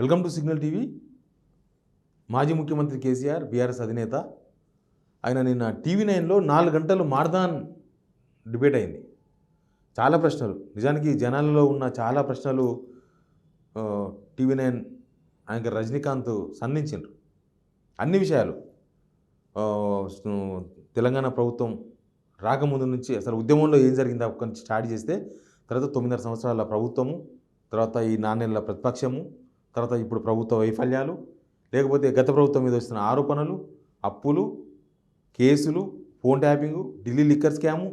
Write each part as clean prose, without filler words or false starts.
Welcome to signal TV. మాజీ ముఖ్యమంత్రి KCR, BRS అధినేత, ఆయన నిన్న టీవీ9లో 4 గంటలు మార్దాన్ డిబేట్ అయింది. చాలా ప్రశ్నలు, నిజానికి జనాలలో ఉన్న చాలా ప్రశ్నలు టీవీ9 యాంకర్ రజనీకాంత్ సంధించారు. అన్ని విషయాలు తెలంగాణ ప్రభుత్వం రాకముందు నుంచి అసలు ఉద్యమంలో ఏం జరిగిందో అక్కడి నుంచి స్టార్ట్ చేస్తే, తర్వాత 9.5 సంవత్సరాల ప్రభుత్వము, తర్వాత ఈ 4 నెలల ప్రతిపక్షము, తర్వాత ఇప్పుడు ప్రభుత్వ వైఫల్యాలు, లేకపోతే గత ప్రభుత్వం మీద వస్తున్న ఆరోపణలు, అప్పులు, కేసులు, phone tapping, Delhi liquor scam,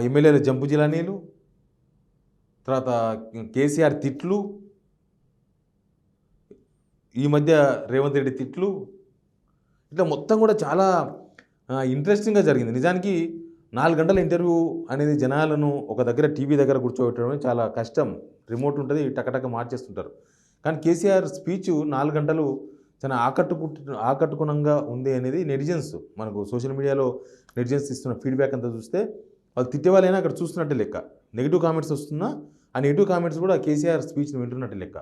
ఎమ్మెల్యేల జంపు జిలానీలు, తర్వాత కేసీఆర్ తిట్లు, ఈ మధ్య రేవంత్ రెడ్డి తిట్లు, ఇట్లా మొత్తం కూడా చాలా ఇంట్రెస్టింగ్గా జరిగింది. నిజానికి 4 గంటల ఇంటర్వ్యూ అనేది జనాలను ఒక దగ్గర టీవీ దగ్గర కూర్చోబెట్టడం చాలా కష్టం. రిమోట్ ఉంటుంది, టకటక మార్చేస్తుంటారు. కానీ కేసీఆర్ స్పీచ్ 4 గంటలు చాలా ఆకట్టుకునంగా ఉంది అనేది నెటిజన్స్, మనకు సోషల్ మీడియాలో నెటిజన్స్ ఇస్తున్న ఫీడ్బ్యాక్ అంతా చూస్తే వాళ్ళు తిట్టేవాళ్ళైనా అక్కడ చూస్తున్నట్టే లెక్క. నెగిటివ్ కామెంట్స్ వస్తున్నా ఆ నెగిటివ్ కామెంట్స్ కూడా కేసీఆర్ స్పీచ్ని వింటున్నట్టు లెక్క.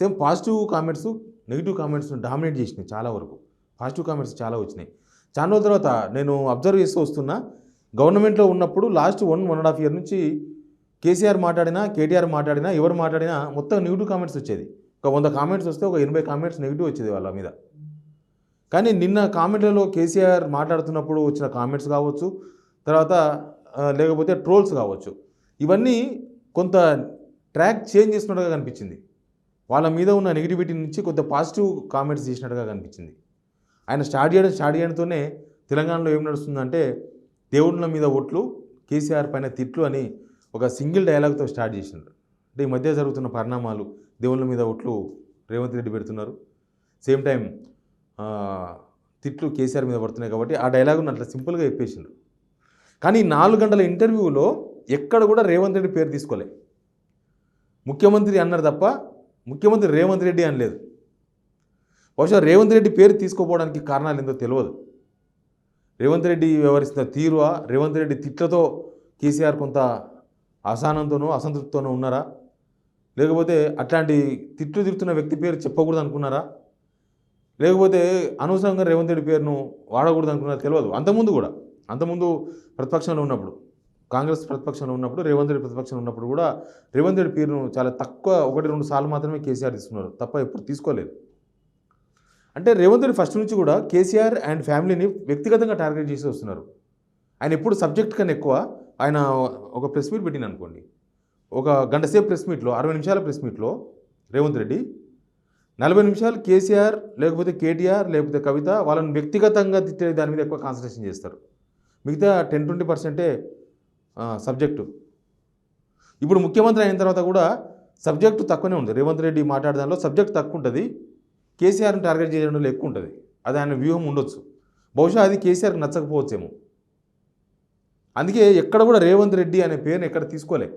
సేమ్ పాజిటివ్ కామెంట్స్ నెగిటివ్ కామెంట్స్ను డామినేట్ చేసినాయి. చాలా వరకు పాజిటివ్ కామెంట్స్ చాలా వచ్చినాయి. చాలా రోజుల తర్వాత నేను అబ్జర్వ్ చేస్తూ వస్తున్నా, గవర్నమెంట్లో ఉన్నప్పుడు లాస్ట్ 1.5 ఇయర్ నుంచి కేసీఆర్ మాట్లాడినా, కేటీఆర్ మాట్లాడినా, ఎవరు మాట్లాడినా మొత్తం నెగిటివ్ కామెంట్స్ వచ్చేది. ఒక 100 కామెంట్స్ వస్తే ఒక 80 కామెంట్స్ నెగిటివ్ వచ్చేది వాళ్ళ మీద. కానీ నిన్న కామెంట్లలో కేసీఆర్ మాట్లాడుతున్నప్పుడు వచ్చిన కామెంట్స్ కావచ్చు, తర్వాత లేకపోతే ట్రోల్స్ కావచ్చు, ఇవన్నీ కొంత ట్రాక్ చేంజ్ చేసినట్టుగా కనిపించింది. వాళ్ళ మీద ఉన్న నెగిటివిటీ నుంచి కొంత పాజిటివ్ కామెంట్స్ చేసినట్టుగా కనిపించింది. ఆయన స్టార్ట్ చేయడంతోనే తెలంగాణలో ఏం నడుస్తుందంటే, దేవుళ్ళ మీద ఓట్లు, కేసీఆర్ పైన తిట్లు అని ఒక సింగిల్ డైలాగ్తో స్టార్ట్ చేసినారు. అంటే ఈ మధ్య జరుగుతున్న పరిణామాలు, దేవుళ్ళ మీద ఓట్లు రేవంత్ రెడ్డి పెడుతున్నారు, సేమ్ టైం తిట్లు కేసీఆర్ మీద పడుతున్నాయి. కాబట్టి ఆ డైలాగును అట్లా సింపుల్గా చెప్పేసిండ్రు. కానీ 4 గంటల ఇంటర్వ్యూలో ఎక్కడ కూడా రేవంత్ రెడ్డి పేరు తీసుకోలే. ముఖ్యమంత్రి అన్నారు తప్ప ముఖ్యమంత్రి రేవంత్ రెడ్డి అనలేదు. బహుశా రేవంత్ రెడ్డి పేరు తీసుకోపోవడానికి కారణాలు ఏందో తెలియదు. రేవంత్ రెడ్డి వ్యవహరిస్తున్న తీరువా, రేవంత్ రెడ్డి తిట్లతో కేసీఆర్ కొంత అసహనంతోనో అసంతృప్తితోనో ఉన్నారా, లేకపోతే అట్లాంటి తిట్లు తిరుగుతున్న వ్యక్తి పేరు చెప్పకూడదు అనుకున్నారా, లేకపోతే అనవసరంగా రేవంత్ రెడ్డి పేరును వాడకూడదు అనుకున్నారా తెలియదు. అంతకుముందు ప్రతిపక్షంలో ఉన్నప్పుడు, కాంగ్రెస్ ప్రతిపక్షంలో ఉన్నప్పుడు, రేవంత్ రెడ్డి ప్రతిపక్షంలో ఉన్నప్పుడు కూడా రేవంత్ రెడ్డి పేరును చాలా తక్కువ 1-2 సార్లు మాత్రమే కేసీఆర్ తీసుకున్నారు తప్ప ఎప్పుడు తీసుకోలేదు. అంటే రేవంత్ రెడ్డి ఫస్ట్ నుంచి కూడా కేసీఆర్ అండ్ ఫ్యామిలీని వ్యక్తిగతంగా టార్గెట్ చేసి వస్తున్నారు. ఆయన ఎప్పుడు సబ్జెక్ట్ కన్నా ఎక్కువ, ఆయన ఒక ప్రెస్ మీట్ పెట్టిన అనుకోండి, ఒక గంట సేపు ప్రెస్ మీట్లో, 60 నిమిషాల ప్రెస్ మీట్లో రేవంత్ రెడ్డి 40 నిమిషాలు కేసీఆర్ లేకపోతే కేటీఆర్ లేకపోతే కవిత వాళ్ళని వ్యక్తిగతంగా తిట్టే దాని మీద ఎక్కువ కాన్సన్ట్రేషన్ చేస్తారు. మిగతా 10-20% సబ్జెక్టు. ఇప్పుడు ముఖ్యమంత్రి అయిన తర్వాత కూడా సబ్జెక్టు తక్కువనే ఉంది. రేవంత్ రెడ్డి మాట్లాడడంలో సబ్జెక్ట్ తక్కువ ఉంటుంది, కేసీఆర్ని టార్గెట్ చేయడంలో ఎక్కువ ఉంటుంది. అది ఆయన వ్యూహం ఉండొచ్చు. బహుశా అది కేసీఆర్కి నచ్చకపోవచ్చేమో. అందుకే ఎక్కడ కూడా రేవంత్ రెడ్డి అనే పేరుని ఎక్కడ తీసుకోలే.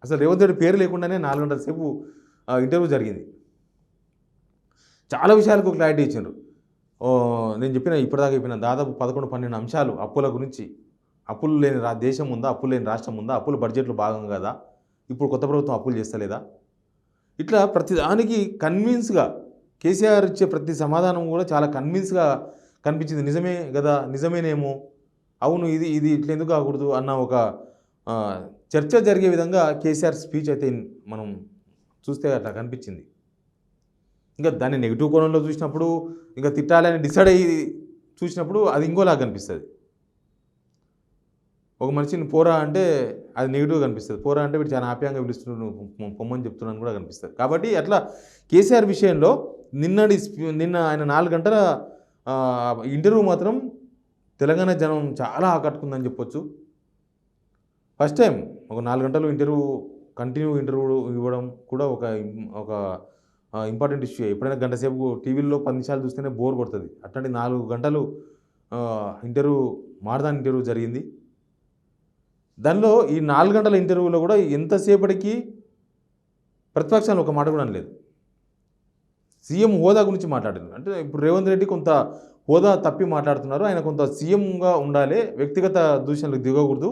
అసలు రేవంత్ రెడ్డి పేరు లేకుండానే 4 గంటల సేపు ఇంటర్వ్యూ జరిగింది. చాలా విషయాలకు క్లారిటీ ఇచ్చిండ్రు. నేను ఇప్పటిదాకా చెప్పిన దాదాపు 11-12 అంశాలు అప్పుల గురించి. అప్పులు లేని దేశం ఉందా, అప్పులు లేని రాష్ట్రం ఉందా, అప్పులు బడ్జెట్లో భాగం కదా, ఇప్పుడు కొత్త ప్రభుత్వం అప్పులు చేస్తలేదా, ఇట్లా ప్రతిదానికి కన్విన్స్గా కేసీఆర్ ఇచ్చే ప్రతి సమాధానం కూడా చాలా కన్విన్స్గా కనిపించింది. నిజమే కదా, నిజమేనేమో, అవును ఇది ఇట్లా ఎందుకు కాకూడదు అన్న ఒక చర్చ జరిగే విధంగా కేసీఆర్ స్పీచ్ అయితే మనం చూస్తే అట్లా కనిపించింది. ఇంకా దాన్ని నెగిటివ్ కోణంలో చూసినప్పుడు, ఇంకా తిట్టాలని డిసైడ్ అయ్యి చూసినప్పుడు అది ఇంకోలా కనిపిస్తుంది. ఒక మనిషిని పోరా అంటే అది నెగిటివ్గా కనిపిస్తుంది, పోరా అంటే వీడు చాలా హ్యాపీగా పిలుస్తున్నాడు, పొమ్మని చెప్తున్నాను కూడా కనిపిస్తుంది. కాబట్టి అట్లా కేసీఆర్ విషయంలో నిన్న ఆయన 4 గంటల ఇంటర్వ్యూ మాత్రం తెలంగాణ జనం చాలా ఆకట్టుకుందని చెప్పొచ్చు. ఫస్ట్ టైం ఒక 4 గంటలు కంటిన్యూ ఇంటర్వ్యూ ఇవ్వడం కూడా ఒక ఇంపార్టెంట్ ఇష్యూ. ఎప్పుడైనా గంట సేపు టీవీలో 10 నిమిషాలు చూస్తేనే బోర్ కొడుతుంది. అట్లాంటి 4 గంటలు మార్దాన్ ఇంటర్వ్యూ జరిగింది. దానిలో ఈ 4 గంటల ఇంటర్వ్యూలో కూడా ఎంతసేపటికి ప్రతిపక్షాలు ఒక మాట కూడా అనలేదు. సీఎం హోదా గురించి మాట్లాడారు. అంటే ఇప్పుడు రేవంత్ రెడ్డి కొంత హోదా తప్పి మాట్లాడుతున్నారు. ఆయన కొంత సీఎంగా ఉండాలి, వ్యక్తిగత దూషణలకు దిగకూడదు,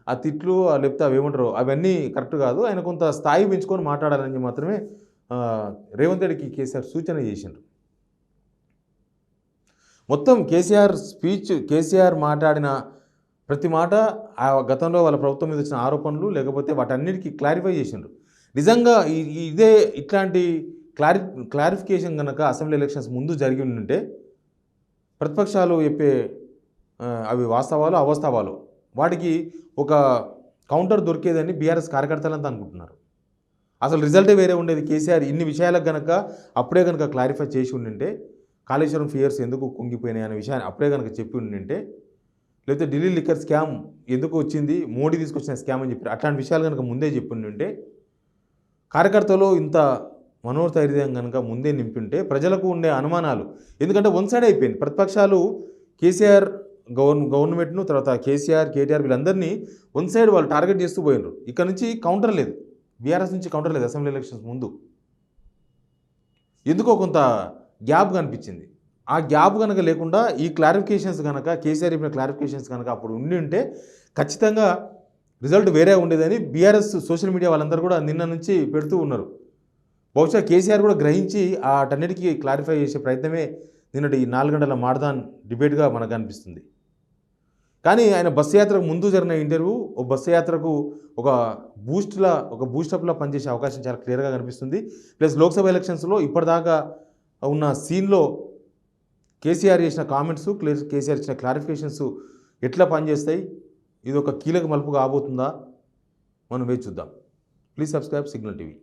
ఆ తిట్లు లేకపోతే అవి ఏమంటారు అవన్నీ కరెక్ట్ కాదు, ఆయన కొంత స్థాయి పెంచుకొని మాట్లాడాలని మాత్రమే రేవంత్ రెడ్డికి కేసీఆర్ సూచన చేసిండ్రు. మొత్తం కేసీఆర్ స్పీచ్, కేసీఆర్ మాట్లాడిన ప్రతి మాట ఆ గతంలో వాళ్ళ ప్రభుత్వం మీద వచ్చిన ఆరోపణలు లేకపోతే వాటన్నిటికీ క్లారిఫై చేసిండ్రు. నిజంగా ఇదే ఇట్లాంటి క్లారిఫికేషన్ కనుక అసెంబ్లీ ఎలక్షన్స్ ముందు జరిగి ఉంటే ప్రతిపక్షాలు చెప్పే అవి వాస్తవాలు అవాస్తవాలు వాటికి ఒక కౌంటర్ దొరికేదని బీఆర్ఎస్ కార్యకర్తలంతా అనుకుంటున్నారు. అసలు రిజల్టే వేరే ఉండేది. కేసీఆర్ ఇన్ని విషయాలకు కనుక అప్పుడే కనుక క్లారిఫై చేసి ఉండింటే, కాళేశ్వరం ఫియర్స్ ఎందుకు కుంగిపోయినాయి అనే విషయాన్ని అప్పుడే కనుక చెప్పి ఉండింటే, లేకపోతే ఢిల్లీ లిక్కర్ స్కామ్ ఎందుకు వచ్చింది, మోడీ తీసుకొచ్చిన స్కామ్ అని చెప్పి అట్లాంటి విషయాలు కనుక ముందే చెప్పి ఉండింటే, కార్యకర్తలు ఇంత మనోధైర్యం కనుక ముందే నింపుంటే ప్రజలకు ఉండే అనుమానాలు, ఎందుకంటే వన్ సైడ్ అయిపోయింది. ప్రతిపక్షాలు కేసీఆర్ గవర్నమెంట్ను తర్వాత కేసీఆర్ కేటీఆర్ వీళ్ళందరినీ వన్ సైడ్ వాళ్ళు టార్గెట్ చేస్తూ పోయినారు. ఇక్కడ నుంచి కౌంటర్ లేదు, బీఆర్ఎస్ నుంచి కౌంటర్ లేదు. అసెంబ్లీ ఎలక్షన్స్ ముందు ఎందుకో కొంత గ్యాప్ కనిపించింది. ఆ గ్యాప్ కనుక లేకుండా ఈ క్లారిఫికేషన్స్ కనుక కేసీఆర్ చెప్పిన క్లారిఫికేషన్స్ కనుక అప్పుడు ఉండి ఉంటే ఖచ్చితంగా రిజల్ట్ వేరే ఉండేదని బీఆర్ఎస్ సోషల్ మీడియా వాళ్ళందరూ కూడా నిన్న నుంచి పెడుతూ ఉన్నారు. బహుశా కేసీఆర్ కూడా గ్రహించి వాటన్నిటికీ క్లారిఫై చేసే ప్రయత్నమే నిన్నటి 4 గంటల మారథాన్ డిబేట్గా మనకు అనిపిస్తుంది. కానీ ఆయన బస్సు యాత్రకు ముందు జరిగిన ఇంటర్వ్యూ బస్సు యాత్రకు ఒక బూస్టప్లా పనిచేసే అవకాశం చాలా క్లియర్గా కనిపిస్తుంది. ప్లస్ లోక్సభ ఎలక్షన్స్లో ఇప్పటిదాకా ఉన్న సీన్లో కేసీఆర్ చేసిన కామెంట్స్, కేసీఆర్ ఇచ్చిన క్లారిఫికేషన్స్ ఎట్లా పనిచేస్తాయి, ఇది ఒక కీలక మలుపు కాబోతుందా, మనం వేచి చూద్దాం. Please subscribe signal TV.